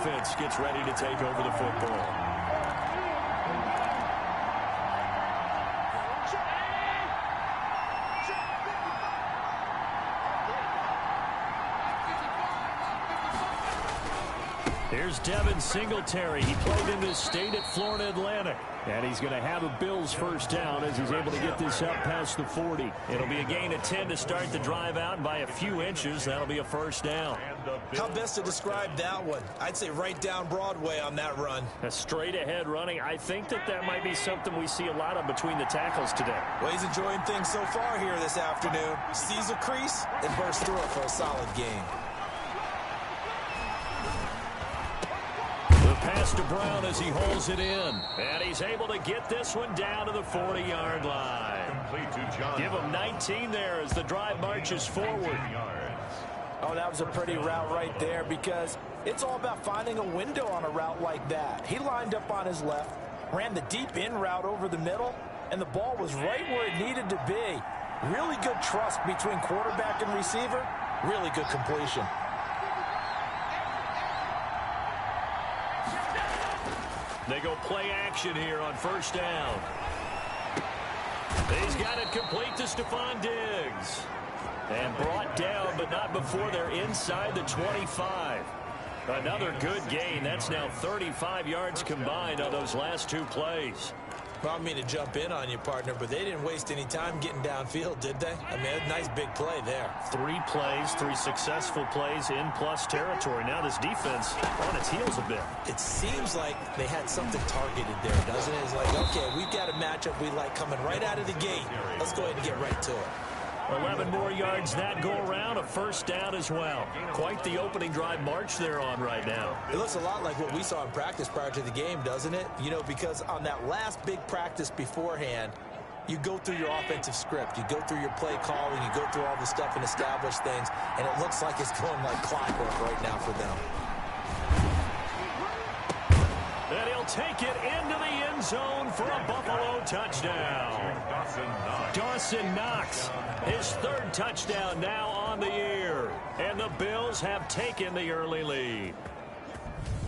offense gets ready to take over the football. Here's Devin Singletary. He played in this state at Florida Atlantic. And he's going to have a Bills first down as he's able to get this up past the 40. It'll be a gain of 10 to start the drive out. And by a few inches, that'll be a first down. How best to describe that one? I'd say right down Broadway on that run. A straight ahead running. I think that might be something we see a lot of between the tackles today. Well, he's enjoying things so far here this afternoon. Sees a crease and bursts through it for a solid gain. Pass to Brown as he holds it in. And he's able to get this one down to the 40-yard line. Give him 19 there as the drive marches forward. Oh, that was a pretty route right there because it's all about finding a window on a route like that. He lined up on his left, ran the deep in route over the middle, and the ball was right where it needed to be. Really good trust between quarterback and receiver. Really good completion. They go play action here on first down. He's got it complete to Stephon Diggs. And brought down, but not before they're inside the 25. Another good gain. That's now 35 yards combined on those last two plays. Well, I don't mean to jump in on you, partner, but they didn't waste any time getting downfield, did they? I mean, a nice big play there. 3 plays, 3 successful plays in plus territory. Now this defense on its heels a bit. It seems like they had something targeted there, doesn't it? It's like, okay, we've got a matchup we like coming right out of the gate. Let's go ahead and get right to it. 11 more yards that go around, a first down as well. Quite the opening drive march they're on right now. It looks a lot like what we saw in practice prior to the game, doesn't it? You know, because on that last big practice beforehand, you go through your offensive script. You go through your play calling. You go through all the stuff and establish things. And it looks like it's going like clockwork right now for them. And he'll take it into the end zone for a Buffalo touchdown. Dawson Knox, his 3rd touchdown now on the year. And the Bills have taken the early lead.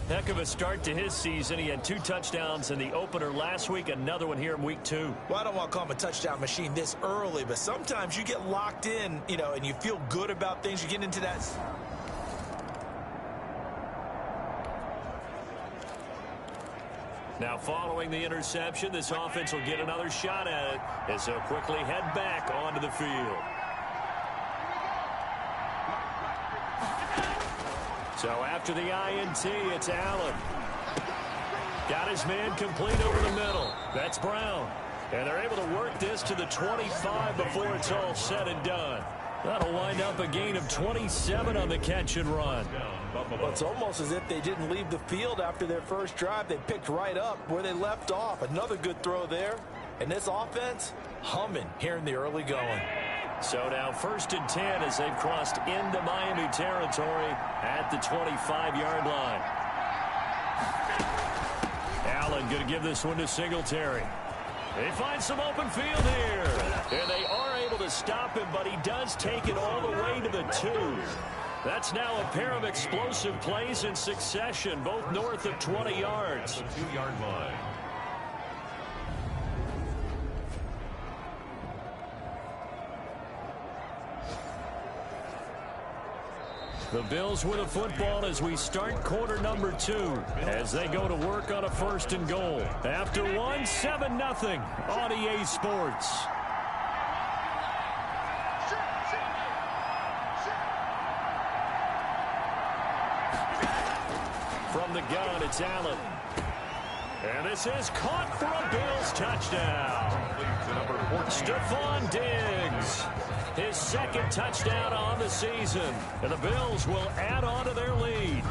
Heck of a start to his season. He had 2 touchdowns in the opener last week, another one here in week 2. Well, I don't want to call him a touchdown machine this early, but sometimes you get locked in, you know, and you feel good about things. You get into that. Now following the interception, this offense will get another shot at it as they'll quickly head back onto the field. So after the INT, it's Allen. Got his man complete over the middle. That's Brown. And they're able to work this to the 25 before it's all said and done. That'll wind up a gain of 27 on the catch and run. Well, it's almost as if they didn't leave the field after their first drive. They picked right up where they left off. Another good throw there. And this offense, humming here in the early going. So now 1st and 10 as they've crossed into Miami territory at the 25-yard line. Allen going to give this one to Singletary. They find some open field here. And they are able to stop him, but he does take it all the way to the 2. That's now a pair of explosive plays in succession, both north of 20 yards. The 2-yard line. The Bills with a football as we start quarter number 2 as they go to work on a 1st and goal. After 1, 7-0 on EA Sports. From the gun, it's Allen. And this is caught for a Bills touchdown. Stephon Diggs, his 2nd touchdown on the season. And the Bills will add on to their lead.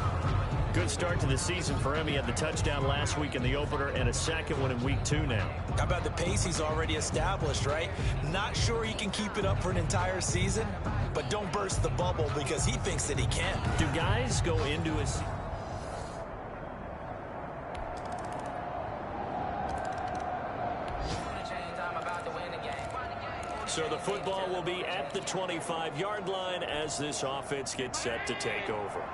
Good start to the season for him. He had the touchdown last week in the opener and a 2nd one in week 2 now. How about the pace he's already established, right? Not sure he can keep it up for an entire season, but don't burst the bubble because he thinks that he can. Do guys go into his... So the football will be at the 25-yard line as this offense gets set to take over.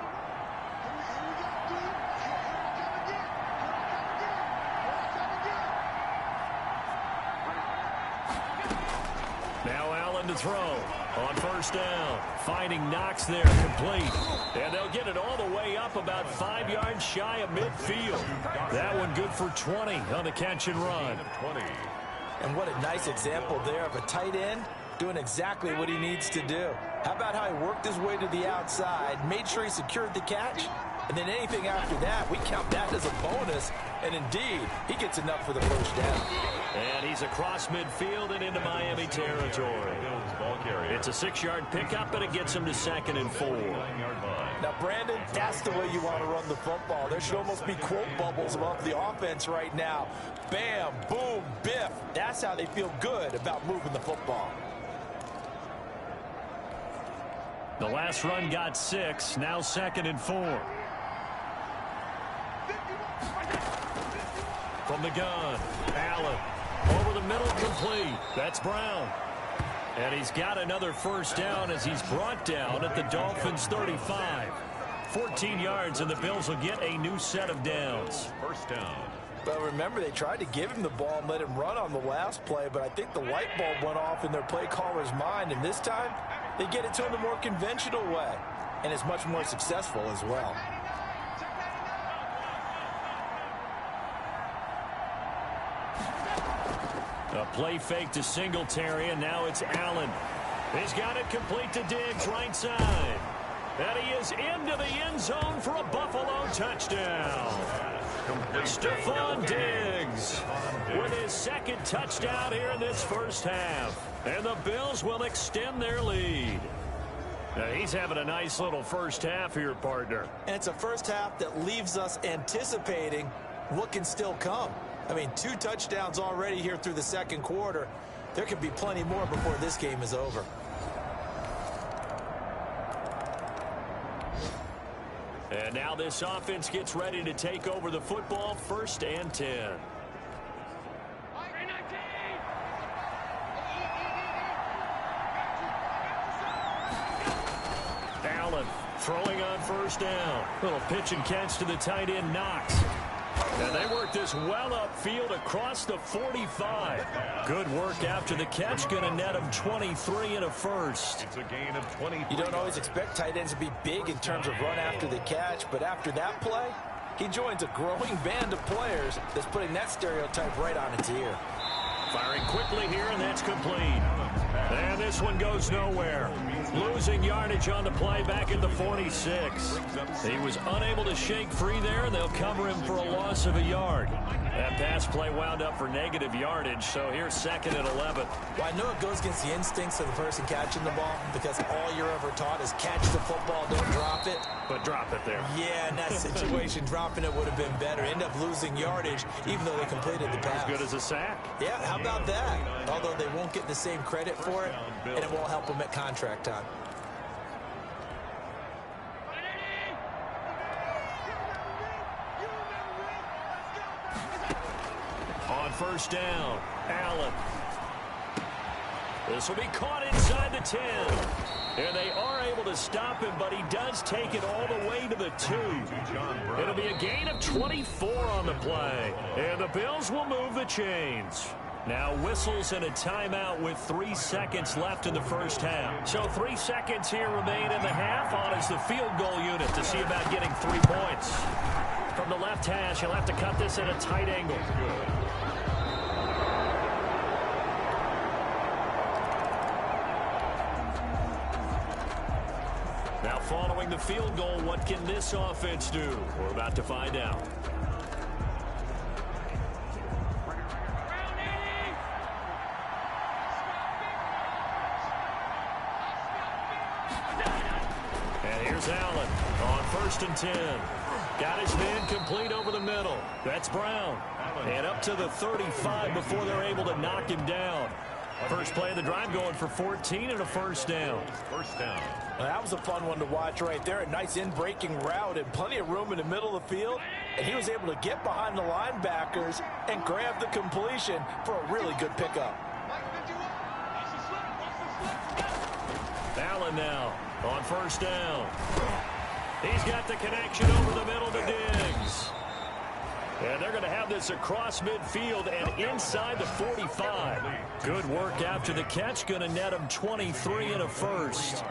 One to throw on first down. Finding Knox there, complete. And they'll get it all the way up about 5 yards shy of midfield. That one good for 20 on the catch and run. And what a nice example there of a tight end doing exactly what he needs to do. How about how he worked his way to the outside, made sure he secured the catch, and then anything after that, we count that as a bonus. And indeed, he gets enough for the first down. And he's across midfield and into Miami territory. It's a 6-yard pickup, and it gets him to 2nd and 4. Now, Brandon, that's the way you want to run the football. There should almost be quote bubbles above the offense right now. Bam, boom, biff. That's how they feel good about moving the football. The last run got 6, now 2nd and 4. From the gun, Allen. Over the middle, complete. That's Brown. And he's got another first down as he's brought down at the Dolphins' 35. 14 yards, and the Bills will get a new set of downs. First down. But remember, they tried to give him the ball and let him run on the last play, but I think the light bulb went off in their play caller's mind, and this time they get it to him the more conventional way, and it's much more successful as well. A play fake to Singletary, and now it's Allen. He's got it complete to Diggs, right side. And he is into the end zone for a Buffalo touchdown. Stephon Diggs with his 2nd touchdown here in this first half. And the Bills will extend their lead. Now, he's having a nice little first half here, partner. And it's a first half that leaves us anticipating what can still come. I mean, 2 touchdowns already here through the 2nd quarter. There could be plenty more before this game is over. And now this offense gets ready to take over the football, 1st and 10. Allen throwing on first down. Little pitch and catch to the tight end, Knox. And they work this well upfield across the 45. Good work after the catch. Going to net him 23 and a first. It's a gain of 20. You don't always expect tight ends to be big in terms of run after the catch, but after that play, he joins a growing band of players that's putting that stereotype right on its ear. Firing quickly here, and that's complete. And this one goes nowhere. Losing yardage on the play back at the 46. He was unable to shake free there, and they'll cover him for a loss of a yard. That pass play wound up for negative yardage, so here's 2nd and 11. Well, I know it goes against the instincts of the person catching the ball because all you're ever taught is catch the football, don't drop it. But drop it there. Yeah, in that situation, dropping it would have been better. End up losing yardage, even though they completed the pass. As good as a sack. Yeah, how about that? Although they won't get the same credit for it, and it won't help them at contract time. On first down, Allen. This will be caught inside the 10. And they are able to stop him, but he does take it all the way to the 2. It'll be a gain of 24 on the play. And the Bills will move the chains. Now whistles and a timeout with 3 seconds left in the first half. So 3 seconds here remain in the half. On is the field goal unit to see about getting 3 points. From the left hash, he'll have to cut this at a tight angle. Now following the field goal, what can this offense do? We're about to find out. And here's Allen on 1st and 10. Got his man complete over the middle. That's Brown. And up to the 35 before they're able to knock him down. First play of the drive going for 14 and a first down. First down. Well, that was a fun one to watch right there. A nice in-breaking route and plenty of room in the middle of the field. And he was able to get behind the linebackers and grab the completion for a really good pickup. Allen now on first down. He's got the connection over the middle to Diggs. And they're going to have this across midfield and inside the 45. Good work after the catch. Going to net him 23 and a first.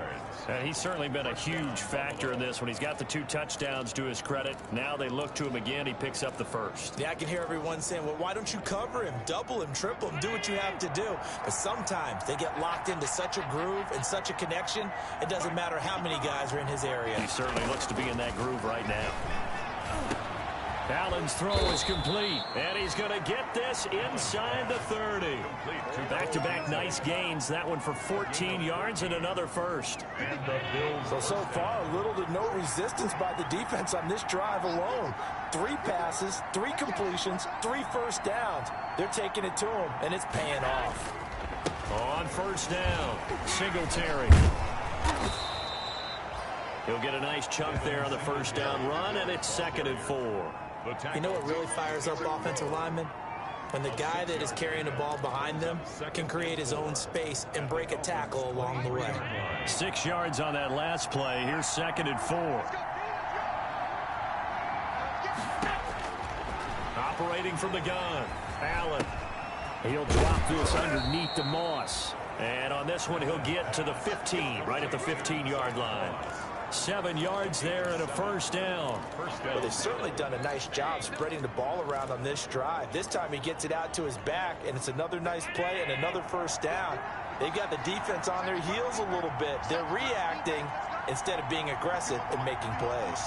And he's certainly been a huge factor in this when he's got the 2 touchdowns to his credit. Now they look to him again. He picks up the first. Yeah, I can hear everyone saying, well, why don't you cover him, double him, triple him, do what you have to do. But sometimes they get locked into such a groove and such a connection, it doesn't matter how many guys are in his area. He certainly looks to be in that groove right now. Allen's throw is complete, and he's going to get this inside the 30. Back-to-back nice gains. That one for 14 yards and another first. So far, little to no resistance by the defense on this drive alone. 3 passes, 3 completions, 3 first downs. They're taking it to him, and it's paying off. On first down, Singletary. He'll get a nice chunk there on the first down run, and it's 2nd and 4. You know what really fires up offensive linemen? When the guy that is carrying the ball behind them can create his own space and break a tackle along the way. 6 yards on that last play. Here's 2nd and 4. Operating from the gun, Allen. He'll drop this underneath the Moss. And on this one, he'll get to the 15, right at the 15-yard line. 7 yards there and a first down. Well, they've certainly done a nice job spreading the ball around on this drive. This time he gets it out to his back, and it's another nice play and another first down. They've got the defense on their heels a little bit. They're reacting instead of being aggressive and making plays.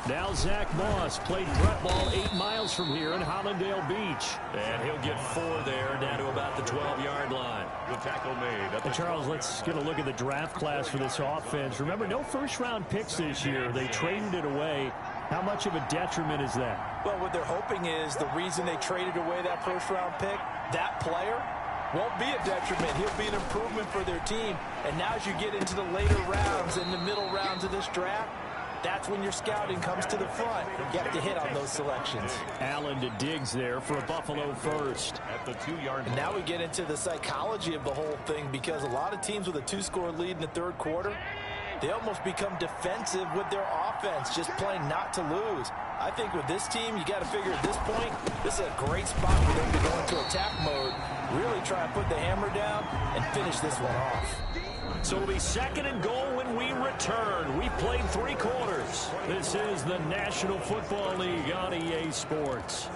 Now Zach Moss played prep ball 8 miles from here in Hollandale Beach. And he'll get 4 there, down to about the 12-yard line. The tackle made. And Charles, let's get a look at the draft class for this offense. Remember, no first-round picks this year. They traded it away. How much of a detriment is that? Well, what they're hoping is the reason they traded away that first-round pick, that player won't be a detriment. He'll be an improvement for their team. And now as you get into the later rounds and the middle rounds of this draft, that's when your scouting comes to the front. You have to hit on those selections. Allen to Diggs there for a Buffalo first. At the 2-yard line. And now we get into the psychology of the whole thing, because a lot of teams with a 2-score lead in the 3rd quarter, they almost become defensive with their offense, just playing not to lose. I think with this team, you got to figure at this point, this is a great spot for them to go into attack mode, really try and put the hammer down and finish this one off. So it'll be 2nd and goal when we return. We played 3 quarters. This is the National Football League on EA Sports.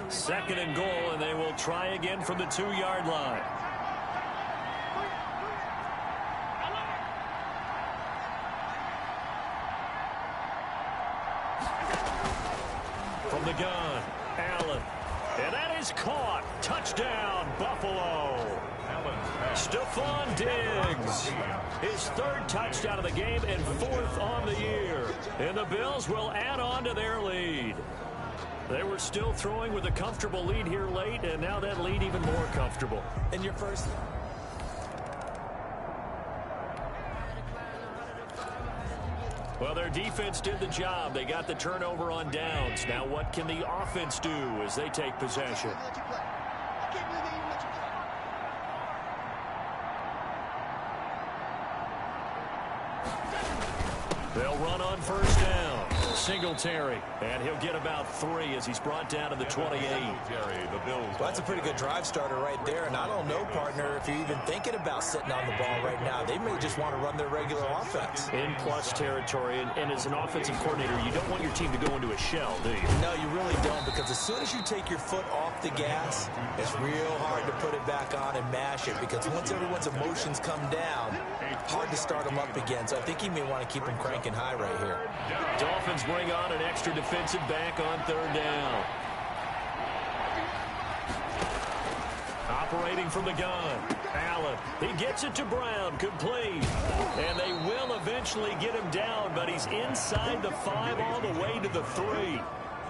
Second and goal, and they will try again from the 2-yard line. From the gun, Allen. And that is caught. Touchdown, Buffalo. Stephon Diggs. His 3rd touchdown of the game and 4th on the year. And the Bills will add on to their lead. They were still throwing with a comfortable lead here late, and now that lead even more comfortable. And your first... Well, their defense did the job. They got the turnover on downs. Now what can the offense do as they take possession? They'll run on first down. Singletary, and he'll get about 3 as he's brought down to the 28. Well, that's a pretty good drive starter right there, and I don't know, partner, if you're even thinking about sitting on the ball right now. They may just want to run their regular offense. In plus territory, and as an offensive coordinator, you don't want your team to go into a shell, do you? No, you really don't, because as soon as you take your foot off the gas, it's real hard to put it back on and mash it, because once everyone's emotions come down, hard to start them up again. So I think you may want to keep them cranking high right here. Dolphins bring on an extra defensive back on 3rd down. Operating from the gun, Allen. He gets it to Brown, complete. And they will eventually get him down, but he's inside the 5 all the way to the 3.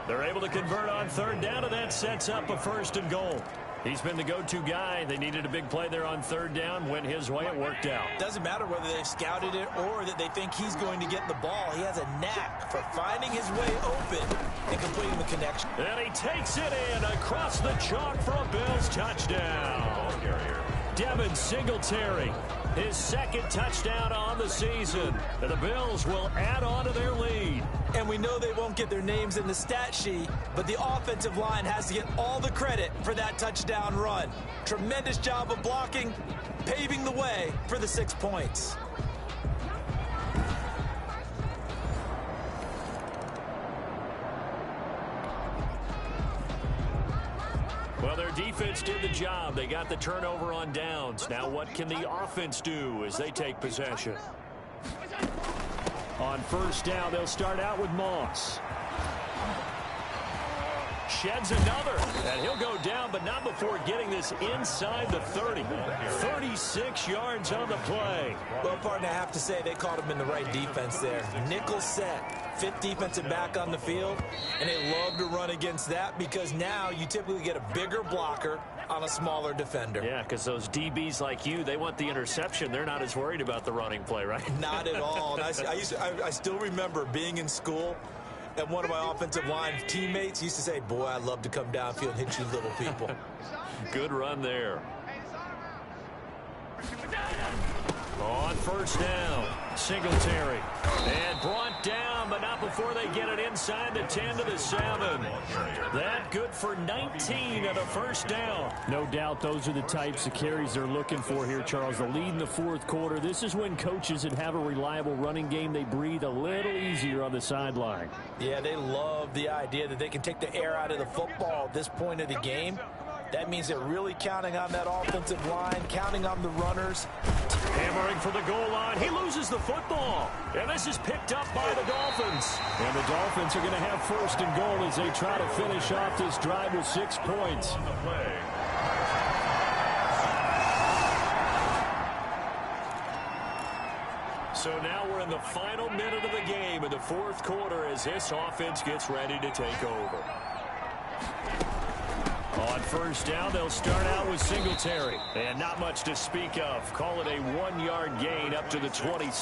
They're able to convert on 3rd down, and that sets up a 1st and goal. He's been the go-to guy. They needed a big play there on 3rd down. Went his way. It worked out. Doesn't matter whether they've scouted it or that they think he's going to get the ball. He has a knack for finding his way open and completing the connection. And he takes it in across the chalk for a Bills touchdown. Devin Singletary, his second touchdown on the season. And the Bills will add on to their lead. And we know they won't get their names in the stat sheet, but the offensive line has to get all the credit for that touchdown run. Tremendous job of blocking, paving the way for the 6 points. Well, their defense did the job. They got the turnover on downs. Now what can the offense do as they take possession? On first down, they'll start out with Moss. Sheds another, and he'll go down, but not before getting this inside the 30. 36 yards on the play. Well, partner, I have to say they caught him in the right defense there. Nickel set, fifth defensive back on the field, and they love to run against that because now you typically get a bigger blocker on a smaller defender. Yeah, because those DBs like you, they want the interception. They're not as worried about the running play, right? Not at all. And I still remember being in school, and one of my offensive line teammates used to say, boy, I'd love to come downfield and hit you little people. Good run there. On first down, Singletary. And brought down, but not before they get it inside the 10 to the 7. That good for 19 at a first down. No doubt those are the types of carries they're looking for here, Charles. The lead in the fourth quarter. This is when coaches that have a reliable running game, they breathe a little easier on the sideline. Yeah, they love the idea that they can take the air out of the football at this point of the game. That means they're really counting on that offensive line, counting on the runners. Hammering for the goal line. He loses the football. And this is picked up by the Dolphins. And the Dolphins are going to have first and goal as they try to finish off this drive with 6 points. So now we're in the final minute of the game in the fourth quarter as this offense gets ready to take over. On first down, they'll start out with Singletary. And not much to speak of. Call it a 1-yard gain up to the 26.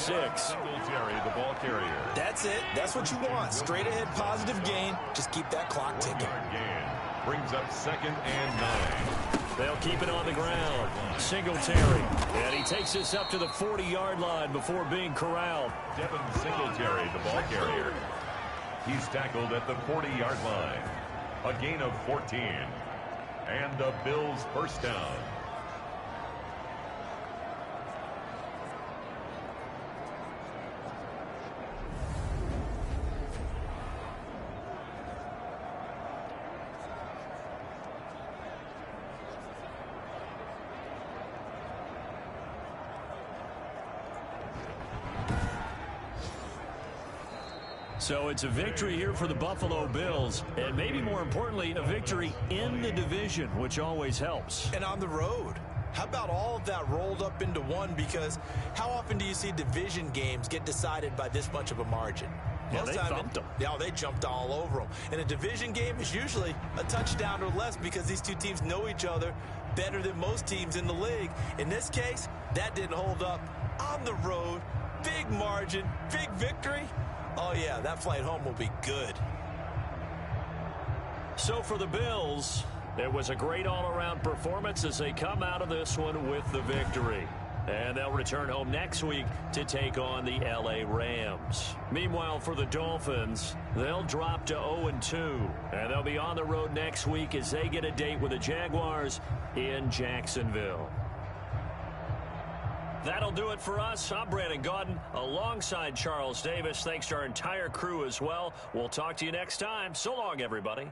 Singletary, the ball carrier. That's it. That's what you want. Straight ahead positive gain. Just keep that clock ticking. Gain. Brings up 2nd and 9. They'll keep it on the ground. Singletary. And he takes this up to the 40-yard line before being corralled. Devin Singletary, the ball carrier. He's tackled at the 40-yard line. A gain of 14. And the Bills first down. So it's a victory here for the Buffalo Bills, and maybe more importantly, a victory in the division, which always helps. And on the road. How about all of that rolled up into one? Because how often do you see division games get decided by this much of a margin? Yeah, they thumped them. Yeah, they jumped all over them. And a division game is usually a touchdown or less because these two teams know each other better than most teams in the league. In this case, that didn't hold up. On the road, big margin, big victory. Oh, yeah, that flight home will be good. So for the Bills, it was a great all-around performance as they come out of this one with the victory. And they'll return home next week to take on the L.A. Rams. Meanwhile, for the Dolphins, they'll drop to 0-2. And they'll be on the road next week as they get a date with the Jaguars in Jacksonville. That'll do it for us. I'm Brandon Gaudin alongside Charles Davis. Thanks to our entire crew as well. We'll talk to you next time. So long, everybody.